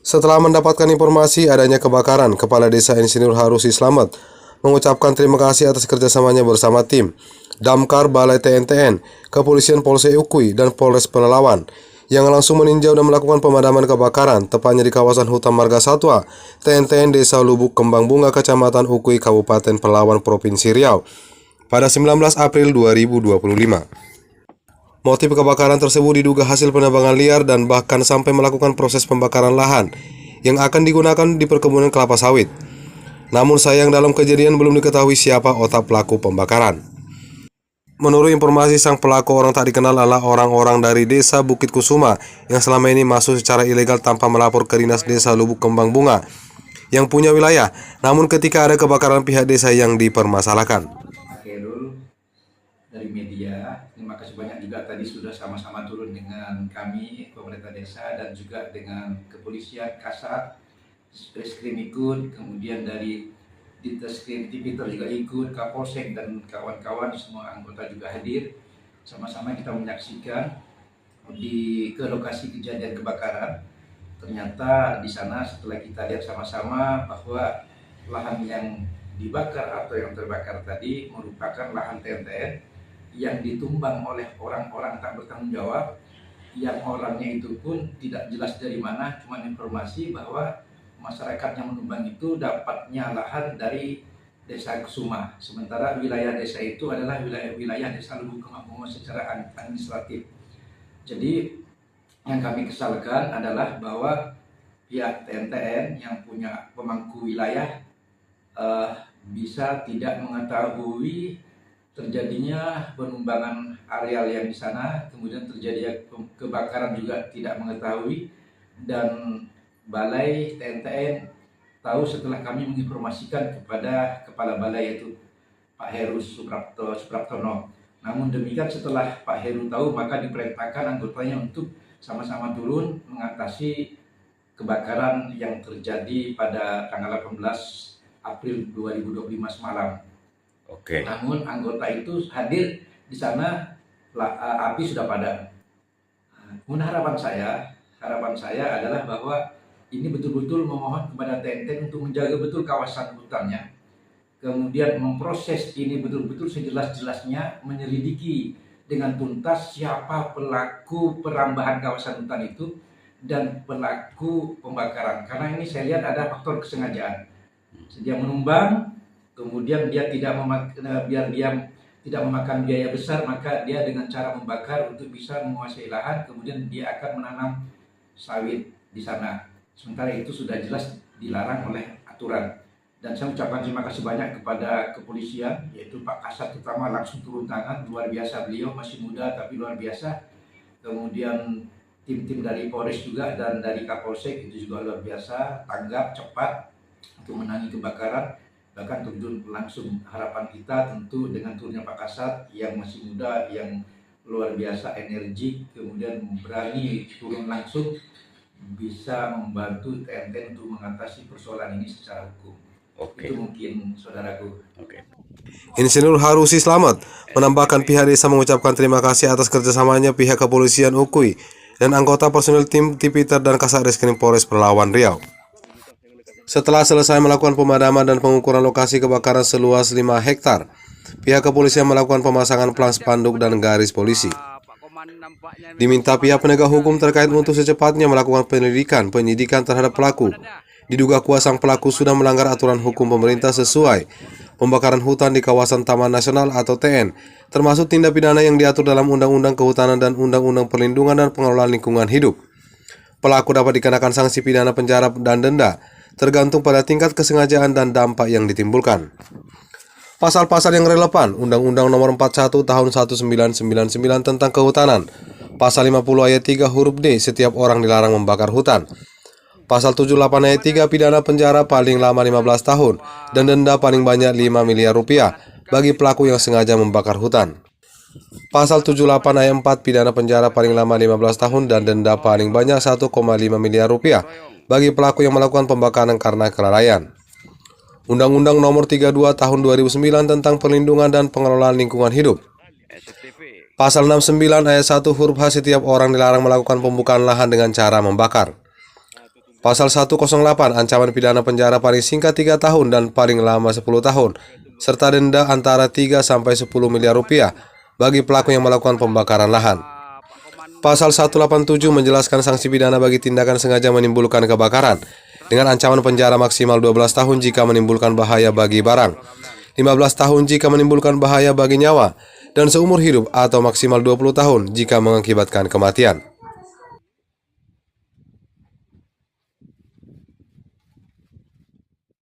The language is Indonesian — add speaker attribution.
Speaker 1: Setelah mendapatkan informasi adanya kebakaran, Kepala Desa Insinyur Harusi Slamet mengucapkan terima kasih atas kerjasamanya bersama tim Damkar Balai TNTN, Kepolisian Polsek Ukui, dan Polres Pelalawan yang langsung meninjau dan melakukan pemadaman kebakaran tepatnya di kawasan hutan marga satwa TNTN Desa Lubuk Kembang Bunga, Kecamatan Ukui, Kabupaten Pelalawan, Provinsi Riau pada 19 April 2025. Motif kebakaran tersebut diduga hasil penebangan liar dan bahkan sampai melakukan proses pembakaran lahan yang akan digunakan di perkebunan kelapa sawit. Namun sayang dalam kejadian belum diketahui siapa otak pelaku pembakaran. Menurut informasi, sang pelaku orang tak dikenal adalah orang-orang dari Desa Bukit Kusuma yang selama ini masuk secara ilegal tanpa melapor ke Dinas Desa Lubuk Kembang Bunga yang punya wilayah. Namun ketika ada kebakaran, pihak desa yang dipermasalahkan.
Speaker 2: Dari media, terima kasih banyak juga tadi sudah sama-sama turun dengan kami, pemerintah desa, dan juga dengan kepolisian, Kasat, Reskrim ikut, kemudian dari Ditreskrim Tipiter juga ikut, Kapolsek dan kawan-kawan semua anggota juga hadir. Sama-sama kita menyaksikan ke lokasi kejadian kebakaran. Ternyata di sana setelah kita lihat sama-sama bahwa lahan yang dibakar atau yang terbakar tadi merupakan lahan TNTN yang ditumbang oleh orang-orang tak bertanggung jawab, yang orangnya itu pun tidak jelas dari mana, cuma informasi bahwa masyarakat yang menumbang itu dapatnya lahan dari Desa Kusuma, sementara wilayah desa itu adalah wilayah Desa Lubuk Kembang Bunga secara administratif. Jadi yang kami kesalkan adalah bahwa pihak TNTN yang punya pemangku wilayah bisa tidak mengetahui terjadinya penumbangan areal yang di sana, kemudian terjadi kebakaran juga tidak mengetahui, dan Balai TNTN tahu setelah kami menginformasikan kepada Kepala Balai yaitu Pak Heru Supraptono. Namun demikian setelah Pak Heru tahu, maka diperintahkan anggotanya untuk sama-sama turun mengatasi kebakaran yang terjadi pada tanggal 18 April 2025 semalam.
Speaker 1: Oke.
Speaker 2: Namun anggota itu hadir di sana, api sudah padam. Namun harapan saya adalah bahwa ini betul-betul memohon kepada TNTN untuk menjaga betul kawasan hutannya, kemudian memproses ini betul-betul sejelas-jelasnya, menyelidiki dengan tuntas siapa pelaku perambahan kawasan hutan itu dan pelaku pembakaran. Karena ini saya lihat ada faktor kesengajaan. Dia menumbang, kemudian dia tidak memakan biaya besar, maka dia dengan cara membakar untuk bisa menguasai lahan, kemudian dia akan menanam sawit di sana. Sementara itu sudah jelas dilarang oleh aturan. Dan saya ucapkan terima kasih banyak kepada kepolisian, yaitu Pak Kasat terutama langsung turun tangan, luar biasa, beliau masih muda tapi luar biasa. Kemudian tim-tim dari Polres juga dan dari Kapolsek itu juga luar biasa, tanggap cepat untuk menangani kebakaran. Bahkan terjun langsung. Harapan kita tentu dengan turunnya Pak Kasat yang masih muda, yang luar biasa energik, kemudian berani turun langsung, bisa membantu TNTN untuk mengatasi persoalan ini secara hukum. Itu mungkin saudaraku.
Speaker 1: Insinyur Harusi Slamet menambahkan pihak desa mengucapkan terima kasih atas kerjasamanya pihak Kepolisian Ukui dan anggota personil tim Tipiter dan Kasat Reskrim Polres Pelalawan Riau. Setelah selesai melakukan pemadaman dan pengukuran lokasi kebakaran seluas 5 hektar, pihak kepolisian melakukan pemasangan plang spanduk dan garis polisi. Diminta pihak penegak hukum terkait untuk secepatnya melakukan penyidikan terhadap pelaku. Diduga kuat sang pelaku sudah melanggar aturan hukum pemerintah sesuai pembakaran hutan di kawasan Taman Nasional atau TN, termasuk tindak pidana yang diatur dalam Undang-Undang Kehutanan dan Undang-Undang Perlindungan dan Pengelolaan Lingkungan Hidup. Pelaku dapat dikenakan sanksi pidana penjara dan denda, tergantung pada tingkat kesengajaan dan dampak yang ditimbulkan. Pasal-pasal yang relevan: Undang-Undang Nomor 41 Tahun 1999 tentang Kehutanan, Pasal 50 ayat 3 huruf D, setiap orang dilarang membakar hutan. Pasal 78 ayat 3, pidana penjara paling lama 15 tahun dan denda paling banyak 5 miliar rupiah bagi pelaku yang sengaja membakar hutan. Pasal 78 ayat 4, pidana penjara paling lama 15 tahun dan denda paling banyak 1,5 miliar rupiah bagi pelaku yang melakukan pembakaran karena kelalaian. Undang-Undang Nomor 32 Tahun 2009 tentang Perlindungan dan Pengelolaan Lingkungan Hidup. Pasal 69 ayat 1 huruf H, setiap orang dilarang melakukan pembukaan lahan dengan cara membakar. Pasal 108 ancaman pidana penjara paling singkat 3 tahun dan paling lama 10 tahun, serta denda antara 3 sampai 10 miliar rupiah bagi pelaku yang melakukan pembakaran lahan. Pasal 187 menjelaskan sanksi pidana bagi tindakan sengaja menimbulkan kebakaran dengan ancaman penjara maksimal 12 tahun jika menimbulkan bahaya bagi barang, 15 tahun jika menimbulkan bahaya bagi nyawa, dan seumur hidup atau maksimal 20 tahun jika mengakibatkan kematian.